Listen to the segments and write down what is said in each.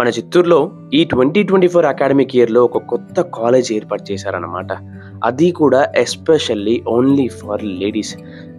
మన చిత్తూరులో ఈ 2024 అకాడమిక్ ఇయర్‌లో ఒక కొత్త కాలేజ్ ఏర్పాటు చేశారన్నమాట. అది కూడా ఎస్పెషల్లీ ఓన్లీ ఫర్ లేడీస్.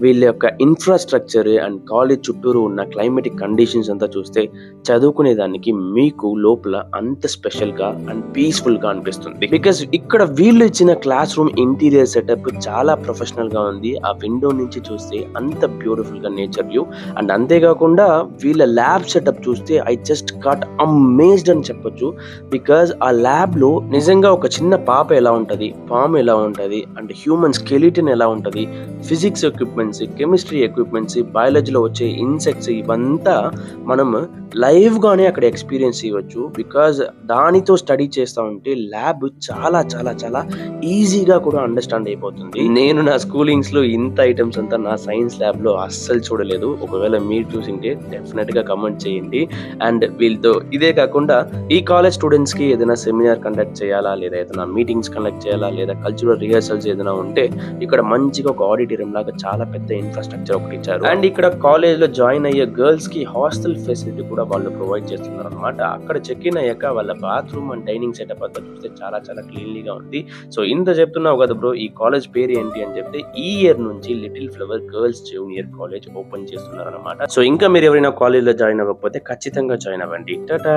వీళ్ళ యొక్క ఇన్‌ఫ్రాస్ట్రక్చర్ అండ్ కాలేజ్ చుట్టూరు ఉన్న క్లైమాటిక్ కండిషన్స్ అంతా చూస్తే చదువుకునేదానికి మీకు లోపల అంత స్పెషల్‌గా అండ్ పీస్‌ఫుల్‌గా అనిపిస్తుంది. బికాజ్ ఇక్కడ వీళ్ళు ఇచ్చిన క్లాస్ రూమ్ ఇంటీరియర్ సెటప్ చాలా ప్రొఫెషనల్‌గా ఉంది. ఆ విండో నుంచి చూస్తే అంత బ్యూటిఫుల్‌గా నేచర్ వ్యూ అండ్ అంతేకాకుండా వీళ్ళ ల్యాబ్ సెటప్ చూస్తే ఐ జస్ట్ గాట్ అమేజ్డ్ అని చెప్పొచ్చు. బికాజ్ ఆ ల్యాబ్‌లో నిజంగా ఒక చిన్న పాప ఎలా ఉంటది, పాము ఎలా ఉంటది అండ్ హ్యూమన్ స్కెలిటన్ ఎలా ఉంటది, ఫిజిక్స్ ఎక్విప్‌మెంట్స్, కెమిస్ట్రీ ఎక్విప్‌మెంట్స్, బయాలజీలో వచ్చే ఇన్సెక్ట్స్ ఇవంతా మనం లైవ్‌గానే అక్కడ ఎక్స్‌పీరియన్స్ చేయవచ్చు. బికాజ్ దానితో స్టడీ చేస్తా ఉంటే ల్యాబ్ చాలా చాలా చాలా ఈజీగా కూడా అండర్‌స్టాండ్ అయిపోతుంది. నేను నా స్కూలింగ్స్‌లో ఇంత ఐటెమ్స్ అంతా నా సైన్స్ ల్యాబ్‌లో అస్సలు చూడలేదు. ఒకవేళ మీరు చూసింటే డెఫినెట్‌గా కామెంట్ చేయండి. అండ్ వీళ్ళతో ఇదే కాకుండా ఈ కాలేజ్ స్టూడెంట్స్‌కి ఏదైనా సెమినార్ కండక్ట్ చేయాలా, లేదా ఏదైనా మీటింగ్స్ కండక్ట్ చేయాలా, లేదా కల్చరల్ రిహర్సల్స్ ఏదైనా ఉంటే ఇక్కడ మంచిగా ఒక ఆడిటోరియం లాగా చాలా పెద్ద ఇన్ఫ్రాస్ట్రక్చర్ ఒకటి ఇచ్చారు. అండ్ ఇక్కడ కాలేజ్‌లో జాయిన్ అయ్యే గర్ల్స్‌కి హాస్టల్ ఫెసిలిటీ కూడా వాళ్ళు ప్రొవైడ్ చేస్తున్నారు అన్నమాట. అక్కడ చెక్ ఇన్ అయ్యాక వాళ్ళ బాత్రూమ్ అండ్ డైనింగ్ సెటప్ అంతా చూస్తే చాలా చాలా క్లీన్లీగా ఉంది. సో ఇంత చెప్తున్నావు కదా బ్రో, ఈ కాలేజ్ పేరు ఏంటి అని చెప్తే ఈ ఇయర్ నుంచి little flower girls junior college open చేస్తున్నారు అన్నమాట. సో ఇంకా మీరు ఎవరైనా కాలేజ్లో జాయిన్ అవ్వకపోతే ఖచ్చితంగా జాయిన్ అవ్వండి. టాటా.